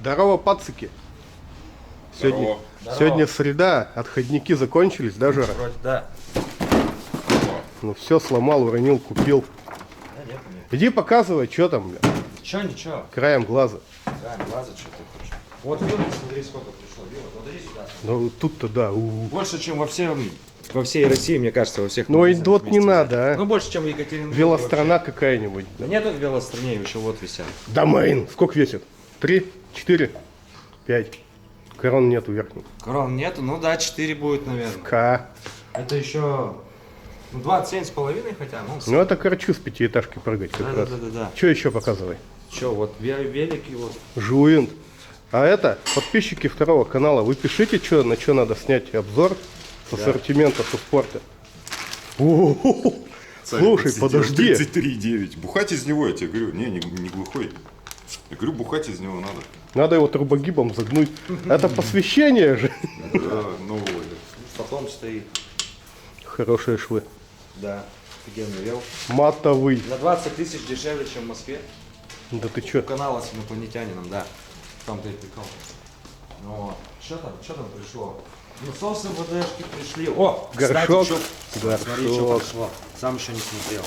Здорово, пацики. Сегодня, сегодня среда, отходники закончились, да, Жора? Вроде да. Ну все, сломал, уронил, купил. Да, нет. Иди показывай, что там, бля. Чё, ничего. Краем глаза. Да, глаза, что ты хочешь. Вот вилок, смотри, сколько пришло вилок. Вот иди сюда. Ну тут-то да. Больше, чем во всей России, мне кажется, во всех. Ну и магазинах вот не вместе надо, взять. а. Ну больше, чем в Екатеринбурге. Велострана какая-нибудь. Да нету в велостране, еще вот висят. Домейн. Сколько весит? 3, 4, 5. Корон нету верхней. Корон нету, ну да, 4 будет, наверное. К. Это еще 27,5 хотя, ну. Ну это корочу с пятиэтажки прыгать как раз. Да. Что еще показывай? Че, вот велики вот. Жуинт. А это, подписчики второго канала, вы пишите, на что надо снять обзор с ассортимента со спорта. Слушай, подожди. 33,9. Бухать из него, я тебе говорю, не глухой. Я говорю, бухать из него надо. Надо его турбогибом загнуть. Это посвящение же. Да, новое. Потом стоит. Хорошие швы. Да, офигенный вел. Матовый. На 20 тысяч дешевле, чем в Москве. Да ты У чё? канала с инопланетянином, да. Там-то и прикол. Ну, что там пришло? Насосы ВДшки пришли. О, Горшок. кстати, смотри, что Горшок. пришло. Сам еще не смотрел.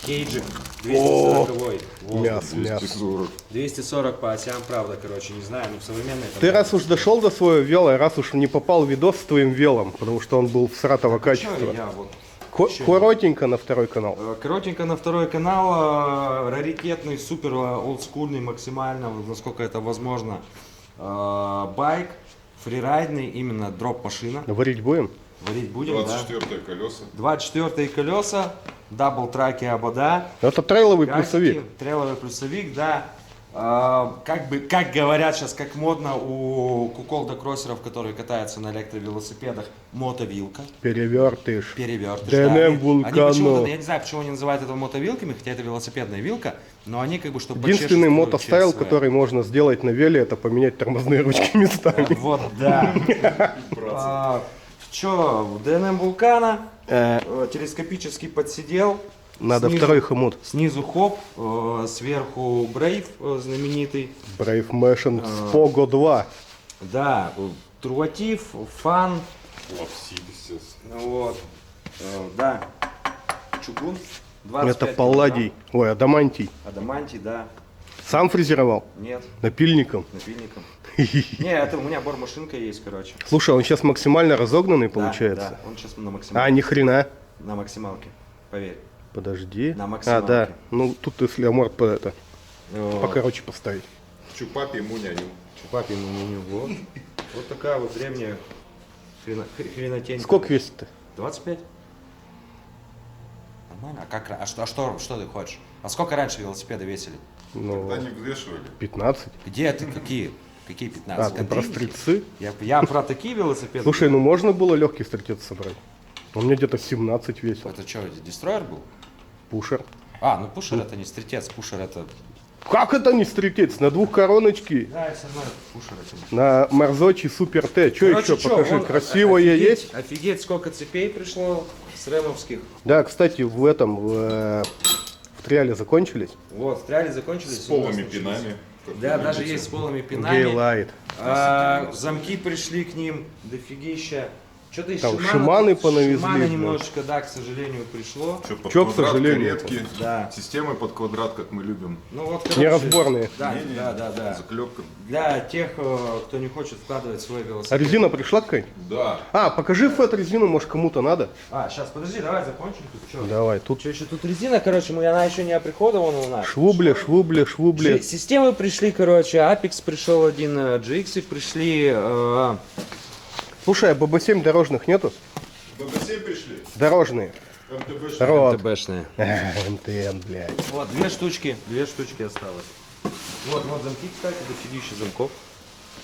Кейджик 240-й. Вот. Мясо. 240. 240 по осям, правда, короче, не знаю, но в современной... Ты раз уж дошел до своего вела, раз уж не попал в видос с твоим велом, потому что он был всратого качества. Я вот... Коротенько на второй канал. Коротенько на второй канал, раритетный, супер олдскульный максимально, насколько это возможно, байк, фрирайдный, именно дроп-машина. Варить будем? Варить будем, 24 колеса. 24 колеса, дабл траки обода, Это трейловый гасики, плюсовик. трейловый плюсовик, да. Как говорят сейчас, как модно у куколда-кроссеров, которые катаются на электровелосипедах, мотовилка. Перевертыш. Перевертыш, ДНМ да. Они Вулкано. почему-то, я не знаю, почему они называют это мотовилками, хотя это велосипедная вилка, но они как бы что Единственный мотостайл, который можно сделать на веле, это поменять тормозные ручки местами. Вот, да. Че, ДНМ Вулкана, телескопический подсидел. Надо снизу- второй хомут. Снизу хоп, сверху Брейв знаменитый. Brave Machine Spogo 2. Да, Труатив, Фан, Лапсид, естественно. вот, да, чугун. 25 Это палладий. Ой, адамантий. Адамантий, да. Сам фрезеровал? Нет, Напильником? напильником. Не, это у меня бормашинка есть, короче. Слушай, он сейчас максимально разогнанный Да, получается? Да, он сейчас на А, максималке. ни хрена. На максималке, поверь. Подожди. На А, максималке. да. Ну, тут если аморт по это, Вот. покороче поставить. Чупапи ему няню. Чупапи вот. Вот такая вот древняя хренотень. Сколько весит-то? 25. Нормально. Что ты хочешь? А сколько раньше велосипеды весили? Ну, Когда не взвешивали. 15. Где ты? Какие 15? А, ты про стрельцы? Я про такие велосипеды. Слушай, ну можно было легкий стрелец собрать? У меня где-то 17 весил. Это что, дестройер был? Пушер. А, ну пушер это не стритец, пушер это... Как это не стрелец? На двух короночки. Да, все равно это пушер это. На Марзочи Супер Т. Что еще? Покажи. Красивое есть? Офигеть, сколько цепей пришло с ремовских. Да, кстати, в триале закончились. Вот, в триале закончились. С полыми у нас начались. пинами. Да, даже есть с полыми пинами. Гейлайт. Замки пришли к ним, дофигища. Что-то из Там Шимано Шиманы тут- понавезли, Шимано блин. немножечко, да, к сожалению, пришло. Что, под Чё, к квадрат, сожалению? каретки, Да. системы под квадрат, как мы любим. Ну вот, короче, Неразборные. Да, Не-не, да. Заклепка. Для тех, кто не хочет вкладывать в свой А велосипед. резина пришла какая-нибудь? Да. А, покажи фэт-резину, может кому-то надо? Сейчас, подожди, давай закончим тут. Что? Давай, тут Что еще тут резина, короче, она еще не оприходована у нас. швубли. Системы пришли, короче, Apex пришел один, GX пришли. Слушай, а ББ-7 дорожных нету? ББ-7 пришли. Дорожные. МТБ. Рот. МТБшные. МТН, блядь. Вот, две штучки осталось. Вот замки, кстати, дофигища замков.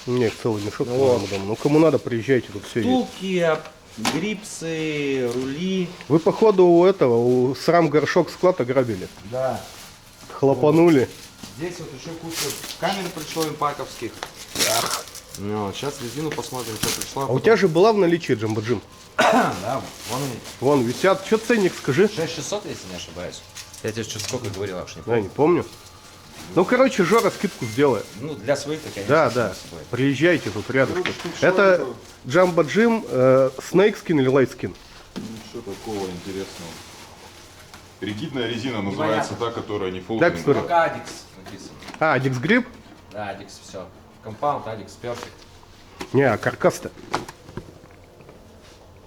Нет, целый мешок. Вот. по-моему, дома. Ну, кому надо, приезжайте, тут все есть. Втулки, грипсы, рули. Вы, походу, у срам горшок склад ограбили. Да. Хлопанули. Здесь вот еще куча камер пришло импаковских. Ну, сейчас резину посмотрим, что пришло. А у тебя же была в наличии Джамбо-Джим? Да, вон они. Вон висят. Что ценник, скажи? 6600, если не ошибаюсь. Я тебе что сколько говорил, аж не Я помню. не помню. Ну, короче, Жора скидку сделает. Ну, для своих-то, конечно. Да, само да. собой. Приезжайте тут рядом. Короче, тут Это что Jumbo Jim, Snakeskin или Lightskin? Что такого интересного? Ригидная резина называется та, которая не Так, фолдинг. смотри. Только Адикс написано. А, Dix Grip? Да, Адикс, все. Компаунд, Адикс, перфект. Не, а каркас-то.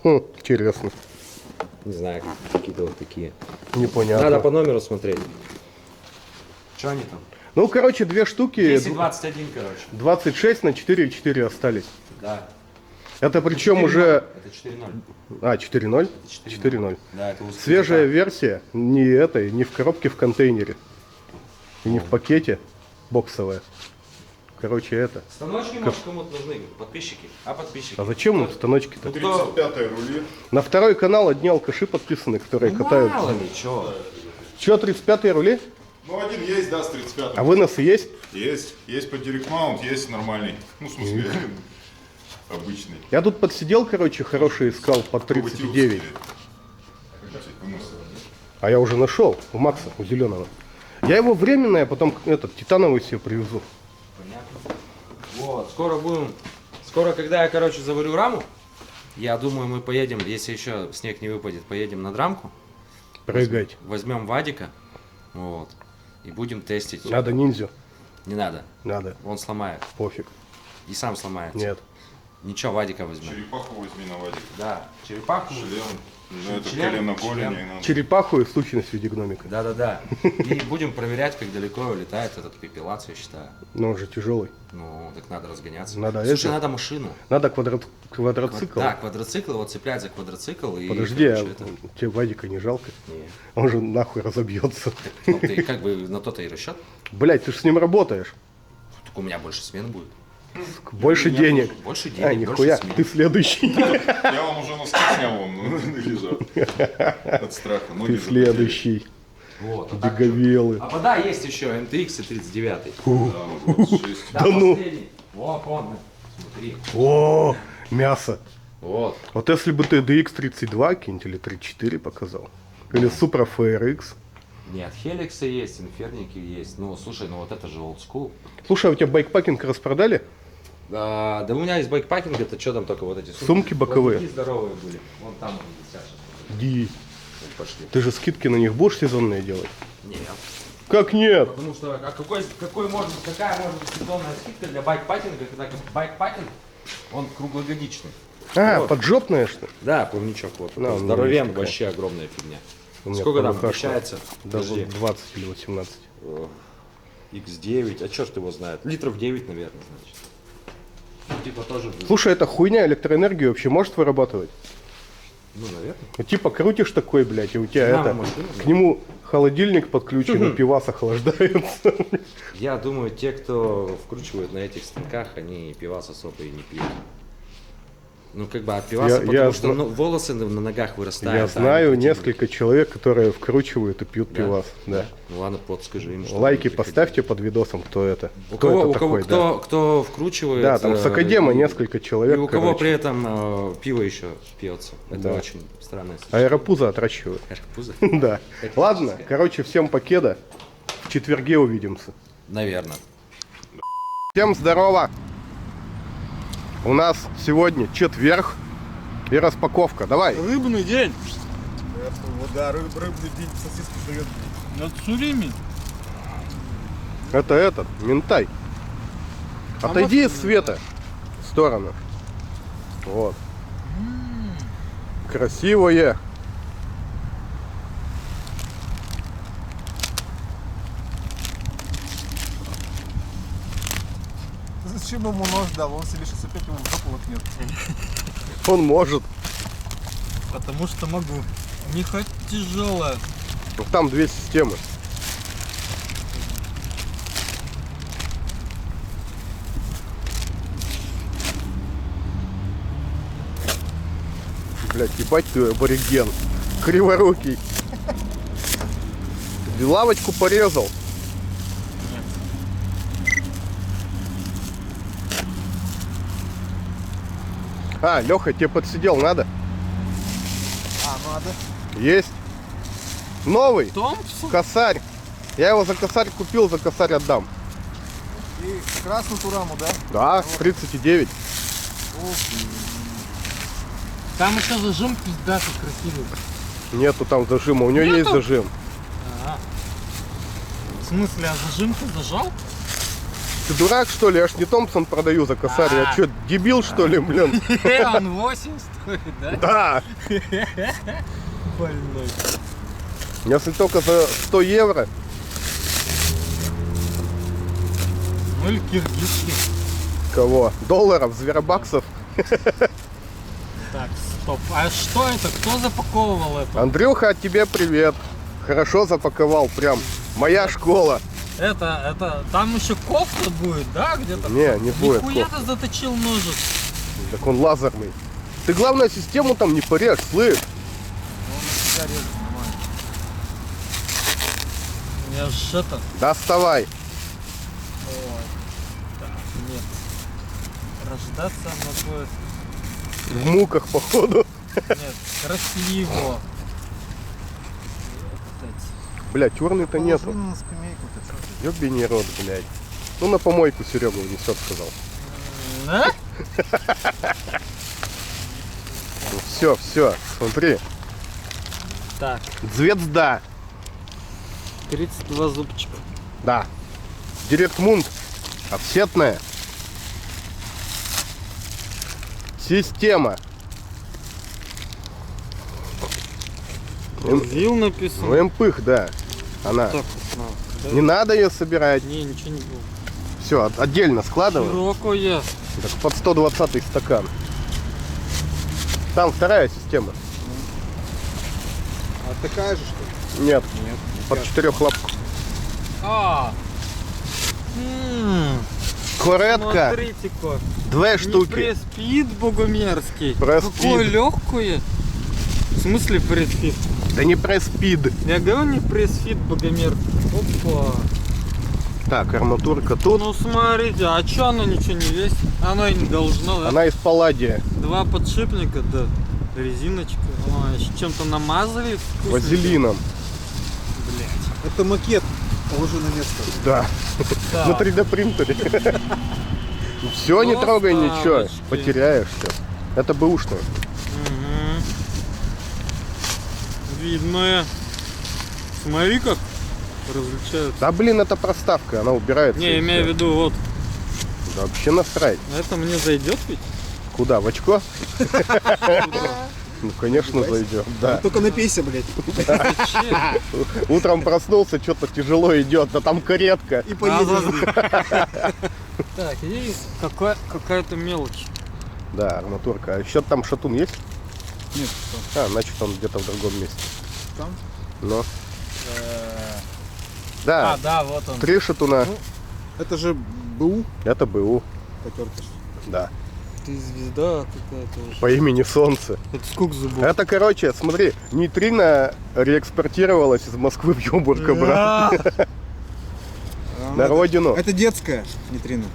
Интересно. Не знаю, какие-то вот такие. Непонятно. Надо по номеру смотреть. Что они там? Ну, короче, две штуки. 10-21, короче. 26 на 4,4 остались. Да. Это причем 4:0. уже... Это 4-0. А, 4.0? 4:0. 4.0. Да, это узкий Свежая язык. версия, не этой, не в коробке в контейнере. И не в пакете боксовая. Короче, это. Станочки, может, кому-то нужны, подписчики. А подписчики? А зачем им станочки-то? 35-е рули. На второй канал одни алкаши подписаны, которые Ну, катают. мало ли, чё. Че, 35-е рули? Ну, один есть, да, с 35-м. А выносы есть? Есть под Direct Mount, есть нормальный. Ну, в смысле, обычный. Я тут подсидел, короче, хороший искал по 39. А я уже нашел у Макса, у зеленого. Я его временно, а потом этот титановый себе привезу. Понятно. Вот, скоро будем... Скоро, когда я, короче, заварю раму, я думаю, мы поедем, если еще снег не выпадет, поедем на драмку. Прыгать. Возьмем Вадика, вот, и будем тестить. Надо ниндзю. Не надо, Надо. он сломает. Пофиг. И сам сломается. Нет. Ничего, Вадика возьмем. Черепаху возьми на Вадик. Да, черепаху. Шлем. Ну, это Член, колено член. голени. и нам. Черепаху и сущность в виде гномика. Да-да-да. И будем проверять, как далеко улетает этот пепелац, я считаю. Но он же тяжелый. Ну, так надо разгоняться. Надо Слушай, это- надо машину. Надо квадроцикл. Да, квадроцикл, вот цеплять за квадроцикл и... Подожди, а короче, это- тебе Вадика не жалко? Не. Он же нахуй разобьется. Ну, ты как бы на то-то и расчет. Блять, ты же с ним работаешь. Так у меня больше смен будет. Больше денег. Больше А, денег, нихуя, больше смен. ты следующий. Я вам уже носки снял, вон лежат. От страха. Ноги Ты запотели. следующий. Вот, а так Беговелы. А вода есть еще, MTX и 39. Да, вот 26. Да, ну. последний. Вот он, смотри. О, мясо. Вот. Вот если бы ты DX32 какие-нибудь или 34 показал. Или Supra FRX. Нет, Хеликсы есть, Инферники есть. Ну, слушай, ну вот это же old school. Слушай, а у тебя байкпакинг распродали? Да у меня есть байкпакинг, это что там только вот эти Сумки боковые. Плавники здоровые были. Вон там они висят сейчас. Ди. Вот пошли. Ты же скидки на них будешь сезонные делать? Нет. Как нет? Потому что какая может быть сезонная скидка для байкпакинга, когда байкпакинг, он круглогодичный. А, Вот. поджопная что ли? Да, плавничок вот. Да, такой у меня здоровен, есть такая. вообще огромная фигня. У меня Сколько там ПВХ получается? Да, Подожди. 20 или 18. X9, а чё ж его знает? Литров 9, наверное, значит. Ну, типа тоже, Слушай, эта хуйня электроэнергию вообще может вырабатывать? ну, наверное. Ну, типа крутишь такой, блядь, и у тебя Да, это... машина, да. К нему холодильник подключен, и пивас охлаждается. Я думаю, те, кто вкручивают на этих станках, они пивас особо и не пьют. Ну, как бы от пиваса, Я потому что зна- ну, волосы на ногах вырастают. Я а знаю они несколько человек, которые вкручивают и пьют Да. пивас. Да. Ну ладно, подскажи им, что Лайки они поставьте под видосом, кто это. У Кто кого, это у кого, такой, да. кто вкручивает. Да, там с Академа и- несколько человек. И у кого короче. при этом пиво еще пьется. Это Да. очень странное сочетание. Аэропуза отращивают. Арбузы? Да. Ладно, короче, всем покеда. В четверге увидимся. Наверное. Всем здорово! У нас сегодня четверг и распаковка. Давай. Рыбный день. Да, рыбный день сосиски дает. На Цурими. Это этот, ментай. Отойди из света в сторону. Вот. Красивое. Зачем ему нож дал? Он себе сейчас опять его в жопу воткнет. Он может. Потому что могу. Не хоть тяжелая. Ну, там две системы. Блять, ебать ты абориген. Криворукий. Ты лавочку порезал. А, Леха, тебе подсидел надо? А, надо. Есть. Новый. Томпсон? Косарь. Я его за косарь купил, за косарь отдам. И красную тураму, да? Да, 39. Там еще зажим пиздатый красивый. Нету там зажима, у него Нету? есть зажим. В смысле, а зажим ты зажал? Ты дурак, что ли? Я ж не Томпсон продаю за косарь. Я что, дебил, что ли, блин? Он 8 стоит, да? Да. Больной. Если только за 100 евро. Ну или киргизский. Кого? Долларов, зверобаксов. Так, стоп. А что это? Кто запаковывал это? Андрюха, от тебе привет. Хорошо запаковал, прям. Моя школа. Это, там еще кофта будет, да, где-то? Не, не будет Нихуя кофты. ты заточил ножик. Так он лазерный. Ты, главное, систему там не порежь, слышь? Я ж это... Доставай. Ой. Так, нет. Рождаться оно будет... В муках, походу. Нет, красиво. Кстати. Бля, черный-то нету. Положи на скамейку, ты что ты? Ёбаный рот, блядь. Ну, на помойку Серега унесет, сказал. А? Ну, все, смотри. Так, Звезда. 32 зубчика. Да. Директмунд. Офсетная. Система. Вил написано. МПых, да. Она. Так, на. Не надо ее собирать. Не, ничего не было. Все, отдельно складывай. Широкая. Так, под 120 стакан. Там вторая система. А такая же, что ли? Нет. Нет. Под 4 лапку. А. Коретка. Смотрите-ка. 2 штуки. Пресс-фит богомерзкий. Пресс-фит. Какое легкое. В смысле пресс-фит? Да не пресс-спид. Я говорю, не пресс-фит богомерзкий. Опа. Так, арматурка тут. Ну смотрите, а чё оно ничего не весит? Оно и не должно, да? Она из палладия. 2 подшипника, да. Резиночка. Ой, еще чем-то намазали. вкусненько. Вазелином. Блять. Это макет. Положи на место. Да. Так. На 3D принтере. Все, не трогай ничего. Поставочки. Потеряешь все. Это бэушное. Угу. Видно. Смотри как различаются. Да блин, это проставка, она убирается. Не, и имею в всё. виду, вот. Да вообще насрать. Это мне зайдет ведь? Куда, в очко? Ну, конечно, зайдет, да. Только напейся, блядь. Зачем? Утром проснулся, что-то тяжело идет, да там каретка. И поедешь. Так, и какая-то мелочь. Да, арматурка. А еще там шатун есть? Нет, А, значит он где-то в другом месте. там. Ну. Да, Да, вот он. 3 шатуна. Это же БУ. Это БУ, Потертый. да. Ты звезда какая-то уже. По имени Солнце. Это сколько зубов? Это, короче, смотри, нейтрино реэкспортировалась из Москвы в Ёбург обратно. На родину. Это детская нитрина.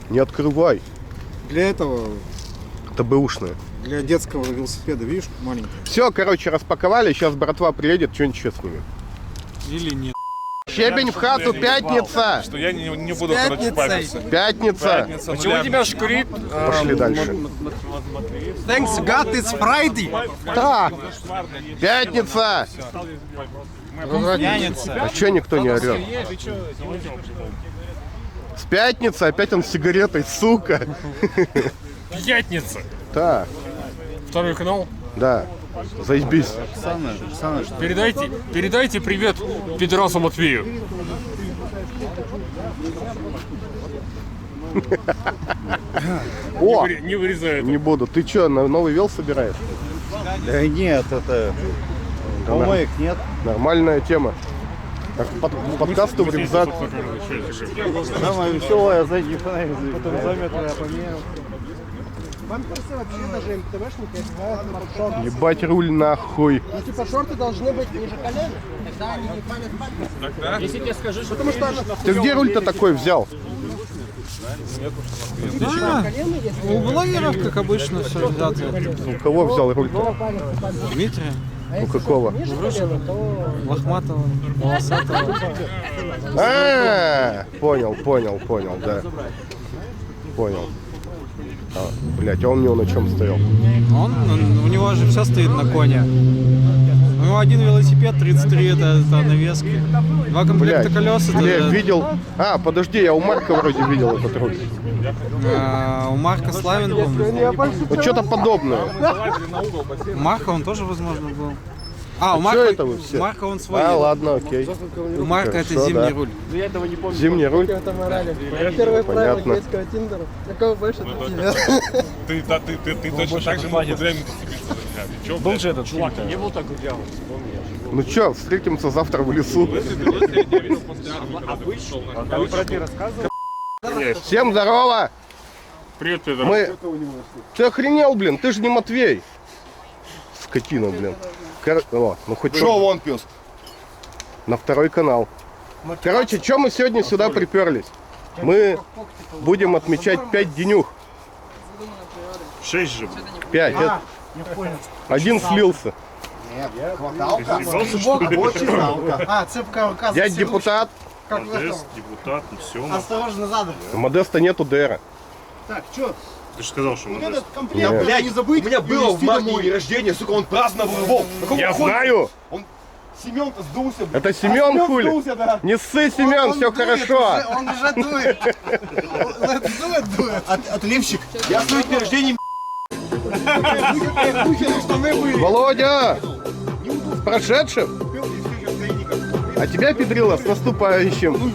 Не открывай. Для этого, Это бэушное. для детского велосипеда, видишь, маленькая. Все, короче, распаковали. Сейчас братва приедет, что-нибудь еще снимем. Или нет? Щебень в хату, пятница! Что я не буду, короче, папиться. Пятница! Почему тебя шкурит? Пошли дальше. Thanks God, it's Friday. Так, пятница! Пьяница. А че никто не орет? С пятницы опять он с сигаретой, сука! Пятница. Так, Второй канал. да, заебись. Передайте привет пидорасу Матвею. О, Не вырезай это. не буду. Ты че, на новый вел собираешь? Да нет, это Да помоек нет. Нормальная тема. Так, подкасту в рюкзак. Самое веселое, знаете, фонарик. Потом заметно поменял. Бамперсы вообще даже МТВшники одевают под шорты. Ебать руль нахуй. Ну, типа шорты должны быть ниже колена, тогда они не палят бамперсы. Если тебе скажи, что Потому что она Ты где руль-то такой взял? У блогеров, как обычно, все взято. У кого взял руль-то? Дмитрий. А У какого? Лохматого, волосатого. Понял, да. Понял. Блять, а он у него на чем стоял? У него же все стоит на коне. У него один велосипед, 33 это навески. Два комплекта Блять, колес это... я видел. Подожди, я у Марка вроде видел этот руль. У Марка Славин, по-моему. Вот что-то подобное. У Марка он тоже, возможно, был. У чё Марка, это вы все? у Марка он свой. Ладно, окей. У Марка Хорошо, это зимний да. руль. Зимний руль. Первое правило Понятно. грецкого тиндера. Какого больше тебя? Ты точно так же мог бы дрянь зацепиться за меня. Чё, был же этот чувак, не был так делать. Ну чё, встретимся завтра в лесу. Всем здорово! Привет, Петр. Ты охренел, блин, ты же не Матвей. Скотина, блин. Ну хоть Шо вон, пес? на второй канал. Короче, что мы сегодня сюда приперлись? Мы будем отмечать 5 денюх. 6 же. 5. Один слился. Цепка указывает. Дядь депутат. Как в этом. депутат, ну все. Осторожно, задом. У Модеста нету ДРа. Так, что? Ты же сказал, что мы... Этот комплект, Нет. блядь, не забыть. У меня было в марте день рождения, сука, он праздновал его. Я знаю! Семен-то сдулся, блядь. Это Семен хули? Сдулся, да. Не ссы, Семен, все хорошо. Он уже дует. Дует. Отливщик. Я свой день рождения, Володя! С прошедшим? А тебя, Педрила, с наступающим.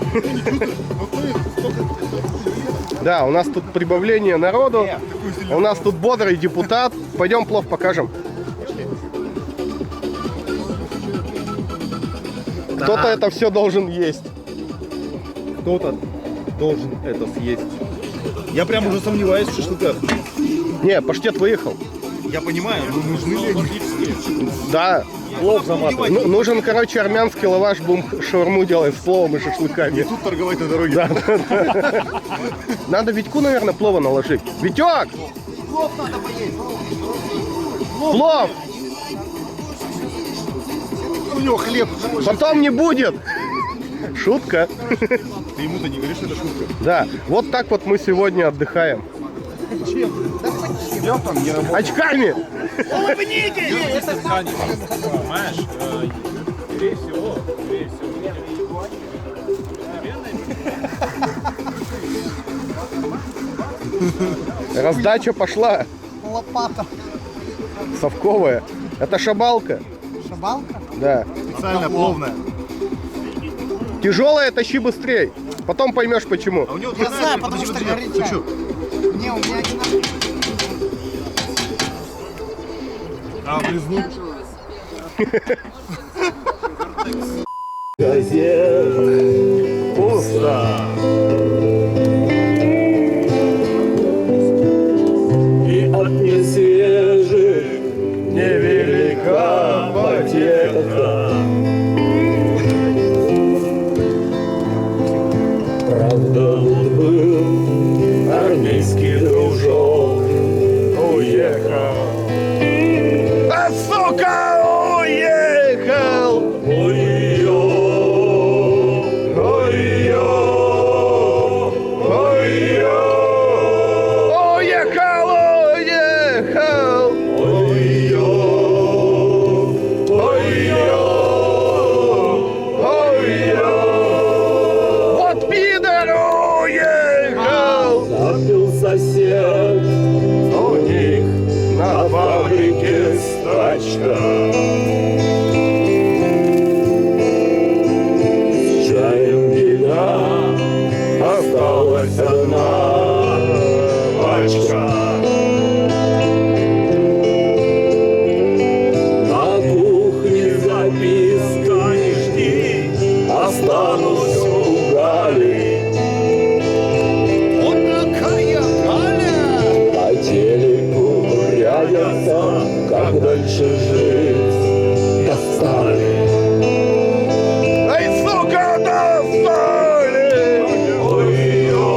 Да, у нас тут прибавление народу. У нас тут бодрый депутат. Пойдем плов покажем. Кто-то это все должен есть. Кто-то должен это съесть. Я прям уже сомневаюсь в шашлыках. Не, паштет выехал. Я понимаю, но нужны ли они? Да. Плов заматывать. Нужен, короче, армянский лаваш, будем шаурму делать с пловом и шашлыками. Тут торговать на дороге. Да. Надо Витьку, наверное, плова наложить. Витек! Плов надо поесть. Плов! У него хлеб. Потом не будет. Шутка. Ты ему-то не говоришь, что это шутка. Да, вот так вот мы сегодня отдыхаем. Очками! Раздача пошла. Лопата. Совковая. Это шабалка. Шабалка? Да. Специально пловная. Тяжелая, тащи быстрей. Потом поймешь почему. А у него Я знаю, потому что горячая. Не, у меня один. Пусто. И от несвежих невелика потеха. Правда, он был армейский дружок, уехал. А сука, уехал! Ой-ё, ой-ё, ой-ё. Уехал, уехал! Ой-ё, ой-ё, ой-ё. Вот пидор уехал! Запил сосед, у них на фабрике стачка. С чаем беда, осталась одна пачка. На кухне записка, не жди, останусь у Гали. Он такая Галя! По телеку рядятся, как дальше жить. Достали. Ай, сука, достали! Ой-ё,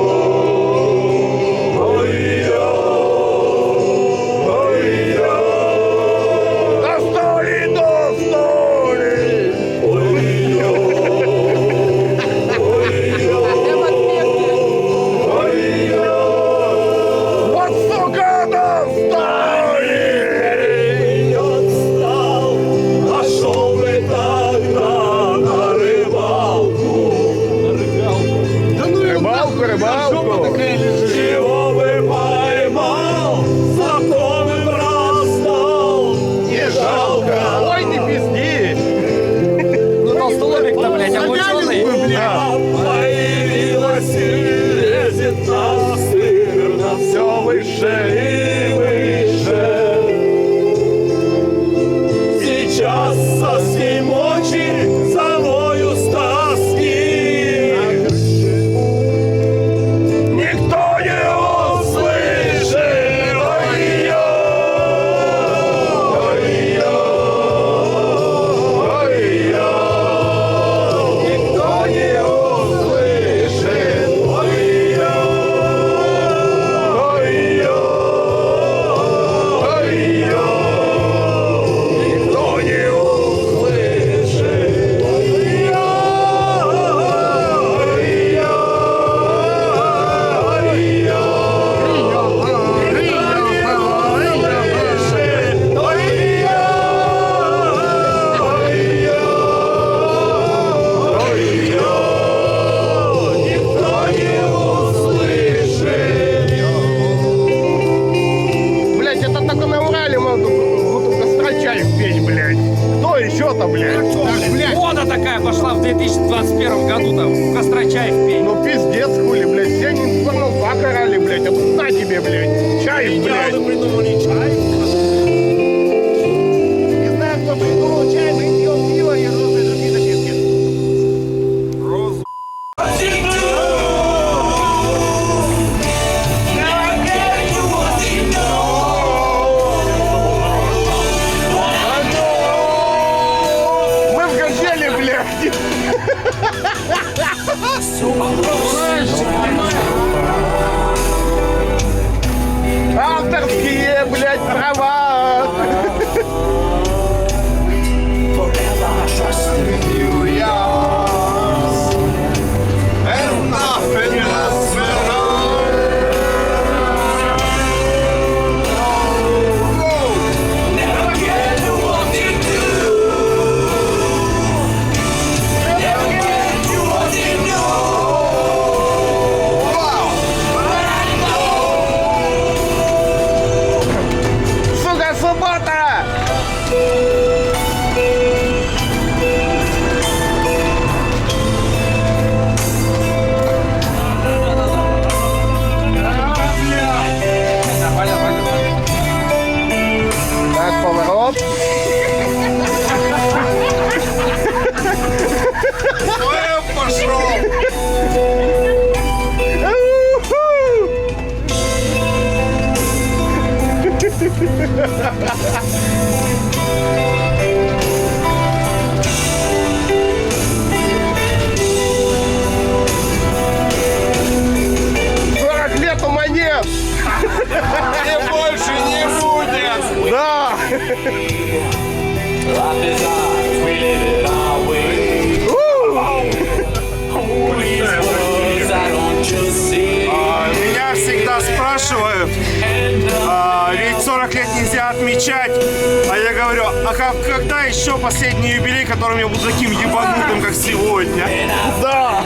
мне, блядь. Чай, блядь. придумали чай. Не знаю, кто придумал чай, мы пьем пиво и розовые другие напитки. Мы в газели, блядь. Авторские, блядь, права. Сука, суббота! Так, поворот. Лет у монет! И больше не будет! Да! Меня всегда спрашивают, ведь 40 лет нельзя отмечать, а я говорю, а когда еще последний юбилей, которым я буду таким ебанутым, как сегодня? Да!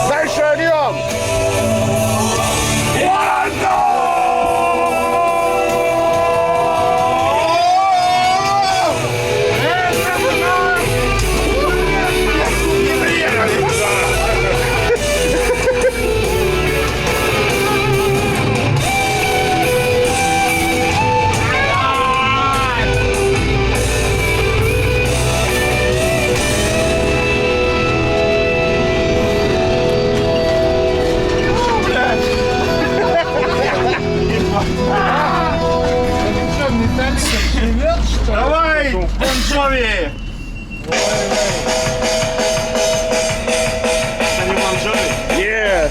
Дальше орем! Давай, Бон Джови! Это не Бон Джови? Yeah.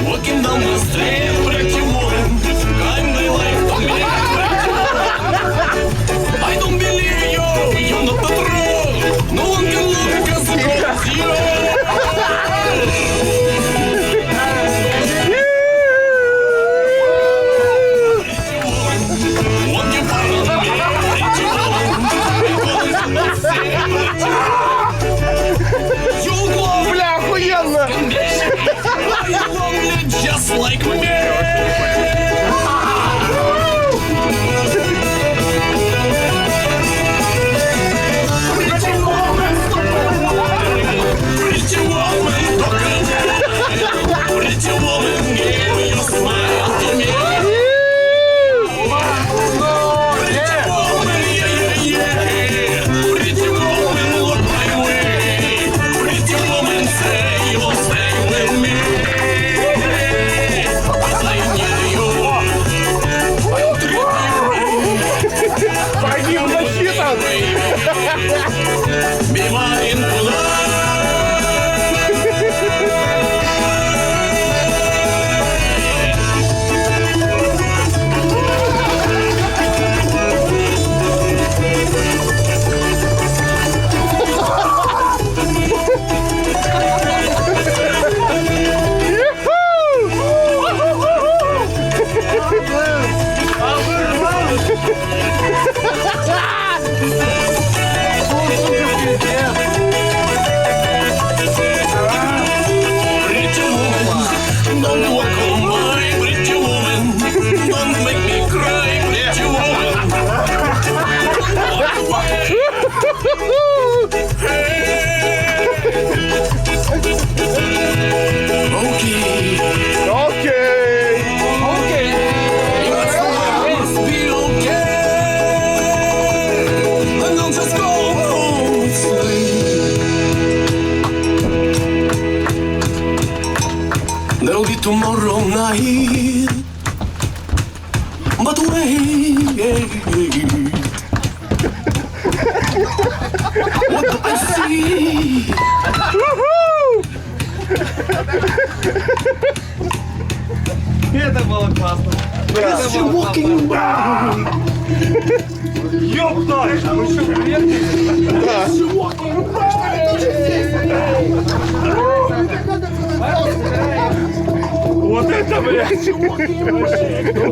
Walking down the street, pretty woman, I'm the life of me. I don't believe you're not the truth. No one can look as good as you. Walking down the street, pretty woman, you glow. Бля, охуенно! Are you lonely just like me? Pretty woman, pretty woman, give your smile to me. Pretty woman, yeah, yeah. Pretty woman, look my way. Pretty woman, say you'll stay with me. 'Cause I need you. I'll treat you right. Погиб засчитан! Be mine for love. Вот это, блядь!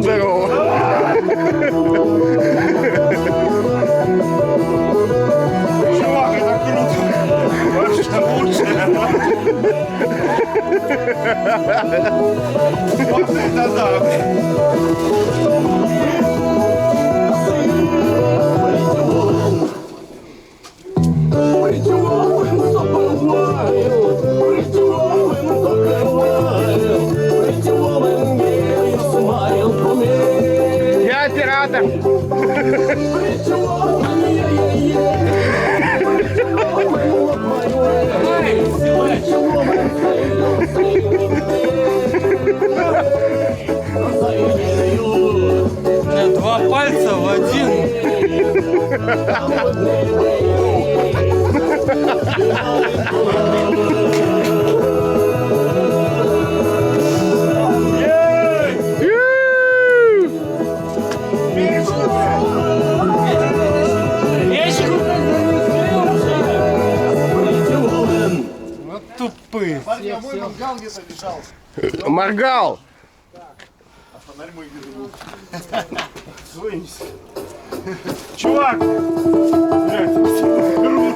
Здорово. Чувак, это круто! Вообще лучше! Вот это да! Я оператор. Два пальца в один. Вот тупые. Моргал. Чувак! Блядь,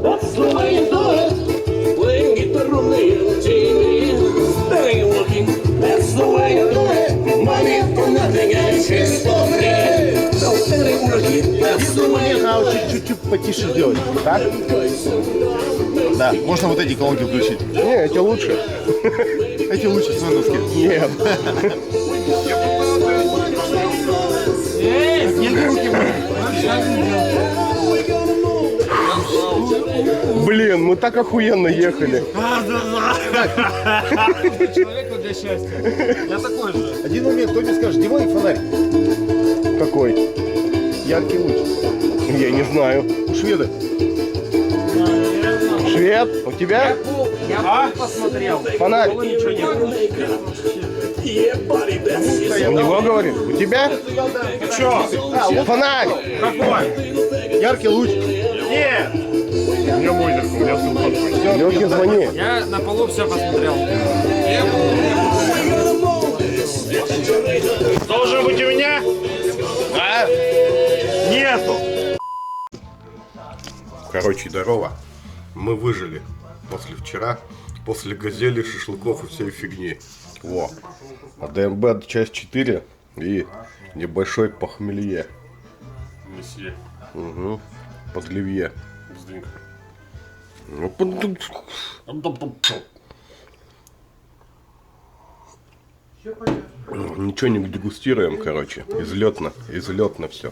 That's the way you do it. Playing guitar on the TV. Very working. That's the way you do it. Money for nothing and shit's for free. So very working. That's the way you do it. Чуть-чуть потише сделать. Так? Да, можно вот эти колонки включить. Не, эти лучше. Эти лучше свендовские. Нет. Блин, мы так охуенно ехали. Человеку для счастья. Я такой же. Один момент, кто мне скажет, где мой фонарь? Какой? Яркий луч. Я не знаю. У шведа. Швед, у тебя? Я посмотрел. Фонарь. Ничего нет. Yeah, buddy, that's У него говорит. У тебя? чё? Фонарь. Какой? Яркий луч. Нет! У меня мой зеркало, у меня телефон. Лёхе, звони. Я на полу все посмотрел. Должен быть у меня? А? Нету! Короче, здорово. Мы выжили после вчера, после газели, шашлыков и всей фигни. Во. А ДМБ часть 4 и небольшой похмелье. Месье. Угу. Подливье. Сдвинь. Ну, ничего не дегустируем, короче. Излетно все.